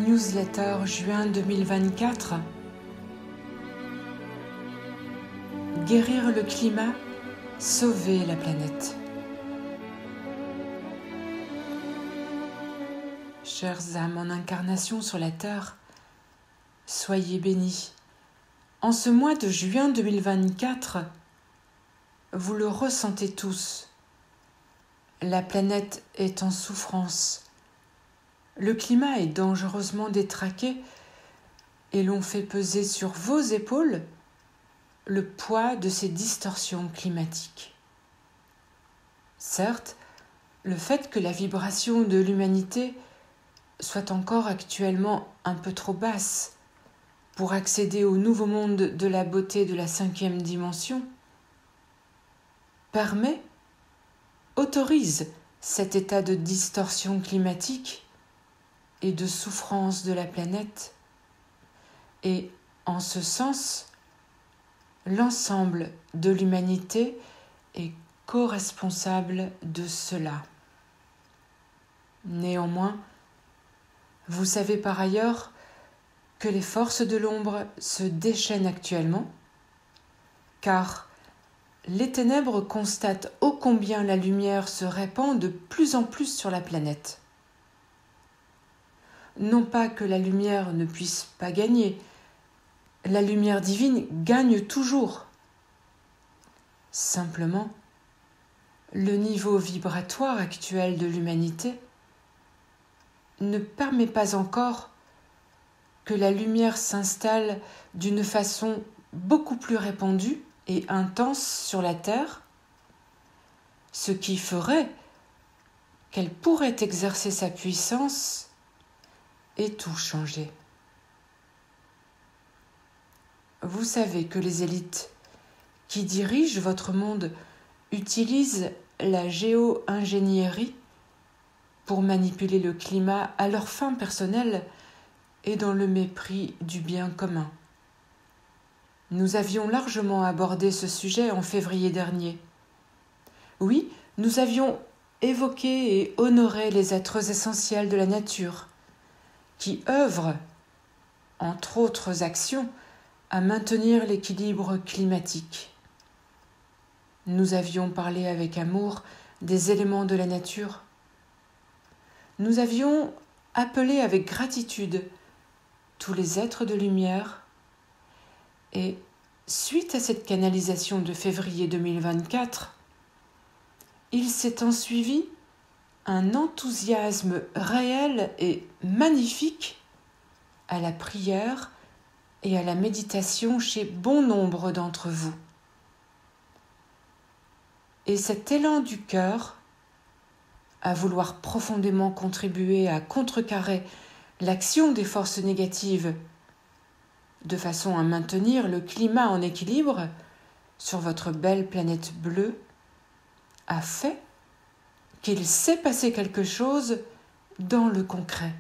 Newsletter juin 2024. Guérir le climat, sauver la planète. Chères âmes en incarnation sur la Terre, soyez bénis. En ce mois de juin 2024, vous le ressentez tous. La planète est en souffrance. Le climat est dangereusement détraqué et l'on fait peser sur vos épaules le poids de ces distorsions climatiques. Certes, le fait que la vibration de l'humanité soit encore actuellement un peu trop basse pour accéder au nouveau monde de la beauté de la 5e dimension autorise cet état de distorsion climatique et de souffrance de la planète. Et en ce sens, l'ensemble de l'humanité est co-responsable de cela. Néanmoins, vous savez par ailleurs que les forces de l'ombre se déchaînent actuellement, car les ténèbres constatent ô combien la lumière se répand de plus en plus sur la planète. Non pas que la lumière ne puisse pas gagner, la lumière divine gagne toujours. Simplement, le niveau vibratoire actuel de l'humanité ne permet pas encore que la lumière s'installe d'une façon beaucoup plus répandue et intense sur la Terre, ce qui ferait qu'elle pourrait exercer sa puissance et tout changer. Vous savez que les élites qui dirigent votre monde utilisent la géo-ingénierie pour manipuler le climat à leurs fins personnelles et dans le mépris du bien commun. Nous avions largement abordé ce sujet en février dernier. Oui, nous avions évoqué et honoré les êtres essentiels de la nature, qui œuvrent, entre autres actions, à maintenir l'équilibre climatique. Nous avions parlé avec amour des éléments de la nature. Nous avions appelé avec gratitude tous les êtres de lumière et, suite à cette canalisation de février 2024, il s'est ensuivi un enthousiasme réel et magnifique à la prière et à la méditation chez bon nombre d'entre vous. Et cet élan du cœur à vouloir profondément contribuer à contrecarrer l'action des forces négatives de façon à maintenir le climat en équilibre sur votre belle planète bleue a fait qu'il s'est passé quelque chose dans le concret.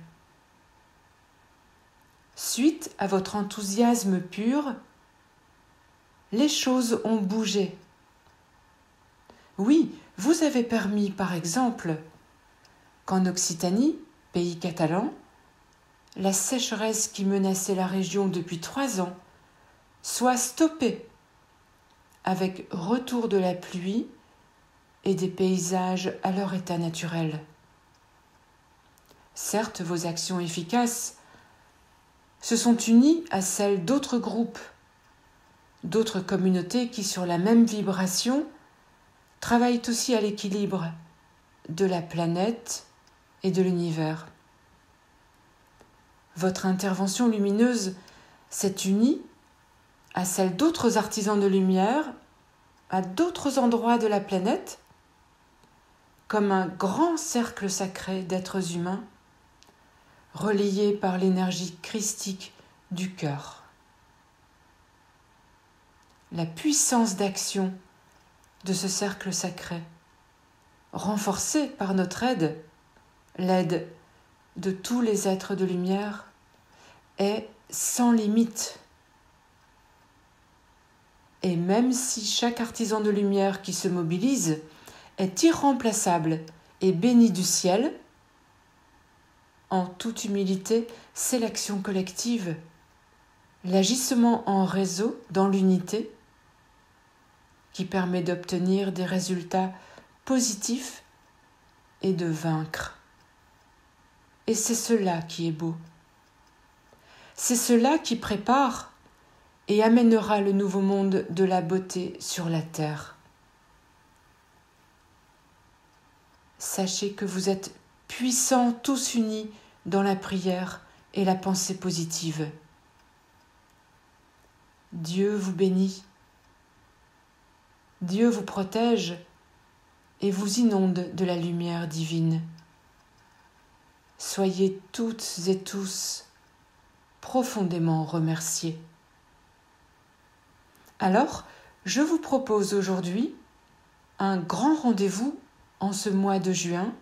Suite à votre enthousiasme pur, les choses ont bougé. Oui, vous avez permis, par exemple, qu'en Occitanie, pays catalan, la sécheresse qui menaçait la région depuis 3 ans soit stoppée avec retour de la pluie et des paysages à leur état naturel. Certes, vos actions efficaces se sont unies à celles d'autres groupes, d'autres communautés qui, sur la même vibration, travaillent aussi à l'équilibre de la planète et de l'univers. Votre intervention lumineuse s'est unie à celle d'autres artisans de lumière à d'autres endroits de la planète, comme un grand cercle sacré d'êtres humains reliés par l'énergie christique du cœur. La puissance d'action de ce cercle sacré, renforcée par notre aide, l'aide de tous les êtres de lumière, est sans limite. Et même si chaque artisan de lumière qui se mobilise est irremplaçable et béni du ciel, en toute humilité, c'est l'action collective, l'agissement en réseau dans l'unité qui permet d'obtenir des résultats positifs et de vaincre. Et c'est cela qui est beau. C'est cela qui prépare et amènera le nouveau monde de la beauté sur la terre. Sachez que vous êtes puissants tous unis dans la prière et la pensée positive. Dieu vous bénit. Dieu vous protège et vous inonde de la lumière divine. Soyez toutes et tous profondément remerciés. Alors, je vous propose aujourd'hui un grand rendez-vous en ce mois de juin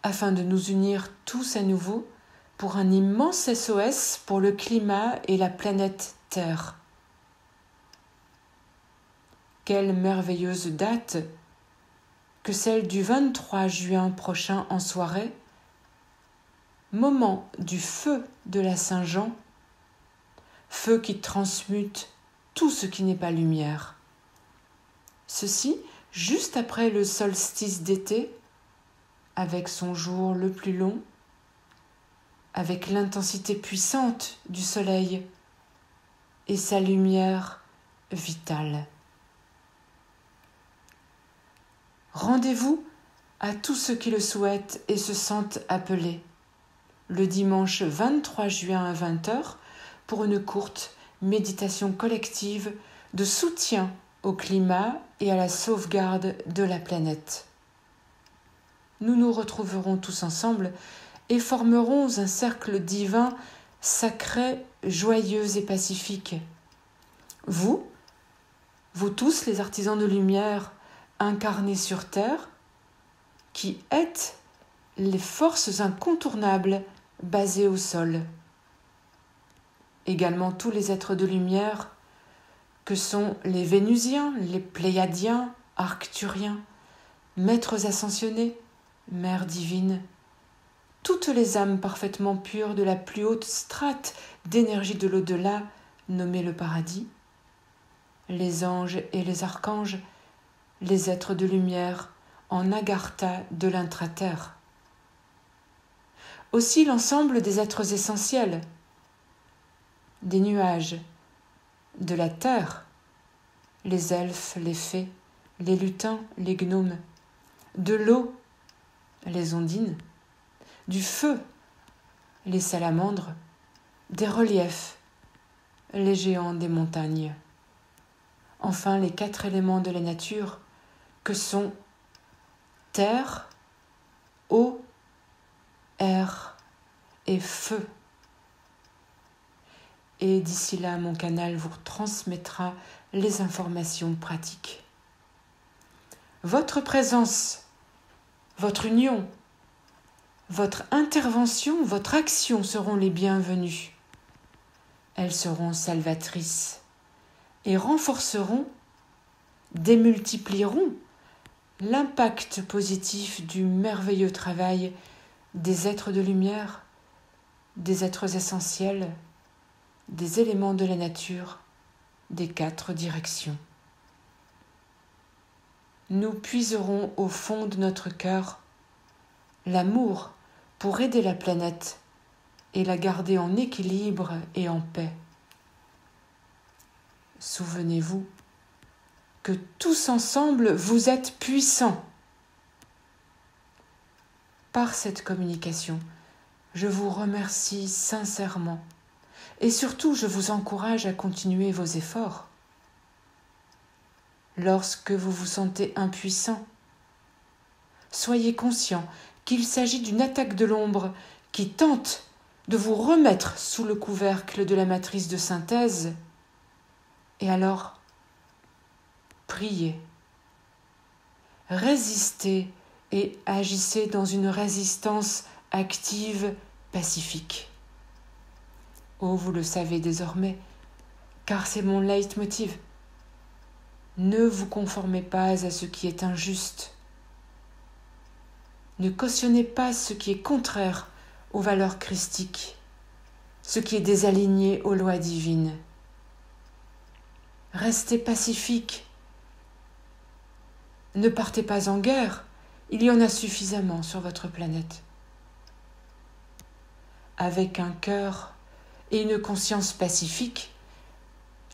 afin de nous unir tous à nouveau pour un immense SOS pour le climat et la planète Terre. Quelle merveilleuse date que celle du 23 juin prochain en soirée, moment du feu de la Saint-Jean, feu qui transmute tout ce qui n'est pas lumière. Ceci juste après le solstice d'été, avec son jour le plus long, avec l'intensité puissante du soleil et sa lumière vitale. Rendez-vous à tous ceux qui le souhaitent et se sentent appelés, le dimanche 23 juin à 20h, pour une courte méditation collective de soutien au climat et à la sauvegarde de la planète. Nous nous retrouverons tous ensemble et formerons un cercle divin, sacré, joyeux et pacifique. Vous tous les artisans de lumière incarnés sur Terre, qui êtes les forces incontournables basées au sol. Également tous les êtres de lumière que sont les Vénusiens, les Pléiadiens, Arcturiens, maîtres ascensionnés, mères divines, toutes les âmes parfaitement pures de la plus haute strate d'énergie de l'au-delà, nommée le paradis, les anges et les archanges, les êtres de lumière en agartha de l'intraterre. Aussi l'ensemble des êtres essentiels, des nuages, de la terre, les elfes, les fées, les lutins, les gnomes, de l'eau, les ondines, du feu, les salamandres, des reliefs, les géants des montagnes. Enfin, les 4 éléments de la nature que sont terre, eau, air et feu. Et d'ici là, mon canal vous transmettra les informations pratiques. Votre présence, votre union, votre intervention, votre action seront les bienvenues. Elles seront salvatrices et renforceront, démultiplieront l'impact positif du merveilleux travail des êtres de lumière, des êtres essentiels, des éléments de la nature, des 4 directions. Nous puiserons au fond de notre cœur l'amour pour aider la planète et la garder en équilibre et en paix. Souvenez-vous que tous ensemble, vous êtes puissants. Par cette communication, je vous remercie sincèrement et surtout je vous encourage à continuer vos efforts. Lorsque vous vous sentez impuissant, soyez conscient qu'il s'agit d'une attaque de l'ombre qui tente de vous remettre sous le couvercle de la matrice de synthèse. Et alors, priez, résistez et agissez dans une résistance active, pacifique. Oh, vous le savez désormais, car c'est mon leitmotiv. Ne vous conformez pas à ce qui est injuste. Ne cautionnez pas ce qui est contraire aux valeurs christiques, ce qui est désaligné aux lois divines. Restez pacifique. Ne partez pas en guerre, il y en a suffisamment sur votre planète. Avec un cœur et une conscience pacifique,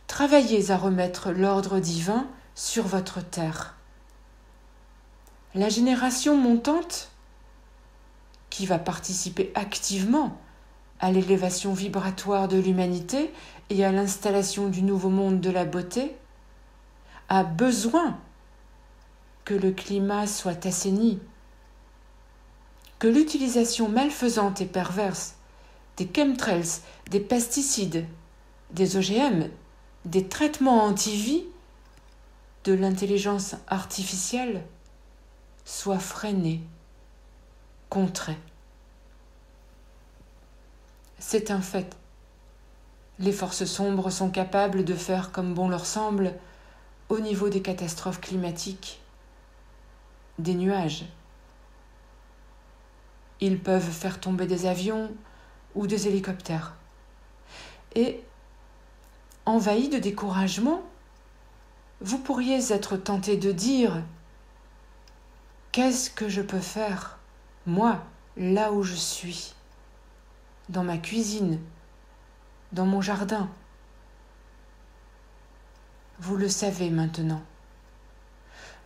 travaillez à remettre l'ordre divin sur votre terre. La génération montante, qui va participer activement à l'élévation vibratoire de l'humanité et à l'installation du nouveau monde de la beauté, a besoin que le climat soit assaini, que l'utilisation malfaisante et perverse des chemtrails, des pesticides, des OGM, des traitements anti-vie, de l'intelligence artificielle soit freinée, contrée. C'est un fait. Les forces sombres sont capables de faire comme bon leur semble au niveau des catastrophes climatiques, des nuages. Ils peuvent faire tomber des avions ou des hélicoptères. Et, envahi de découragement, vous pourriez être tenté de dire « Qu'est-ce que je peux faire, moi, là où je suis, dans ma cuisine, dans mon jardin ?» Vous le savez maintenant.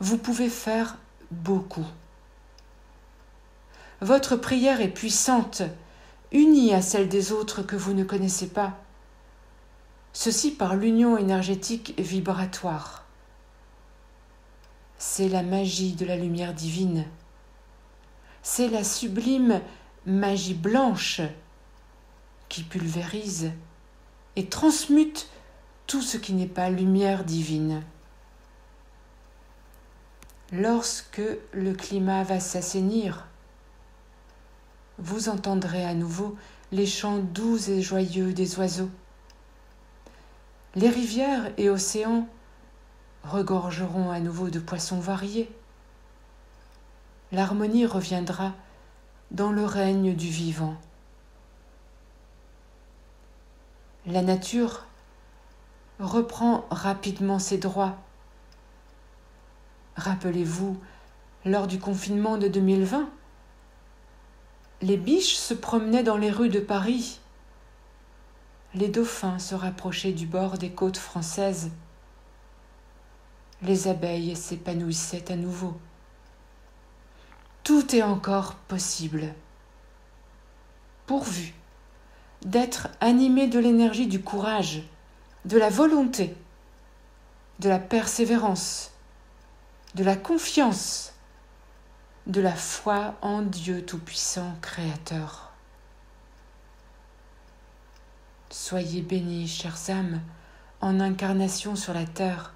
Vous pouvez faire beaucoup. Votre prière est puissante, unie à celle des autres que vous ne connaissez pas. Ceci par l'union énergétique et vibratoire. C'est la magie de la lumière divine. C'est la sublime magie blanche qui pulvérise et transmute tout ce qui n'est pas lumière divine. Lorsque le climat va s'assainir, vous entendrez à nouveau les chants doux et joyeux des oiseaux. Les rivières et océans regorgeront à nouveau de poissons variés. L'harmonie reviendra dans le règne du vivant. La nature reprend rapidement ses droits. Rappelez-vous, lors du confinement de 2020, les biches se promenaient dans les rues de Paris. Les dauphins se rapprochaient du bord des côtes françaises. Les abeilles s'épanouissaient à nouveau. Tout est encore possible, pourvu d'être animé de l'énergie du courage, de la volonté, de la persévérance, de la confiance, de la foi en Dieu Tout-Puissant Créateur. Soyez bénis, chères âmes, en incarnation sur la terre,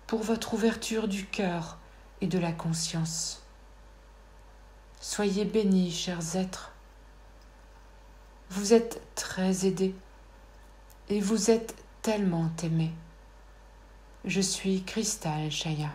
pour votre ouverture du cœur et de la conscience. Soyez bénis, chers êtres. Vous êtes très aidés et vous êtes tellement aimés. Je suis Cristal Chaya.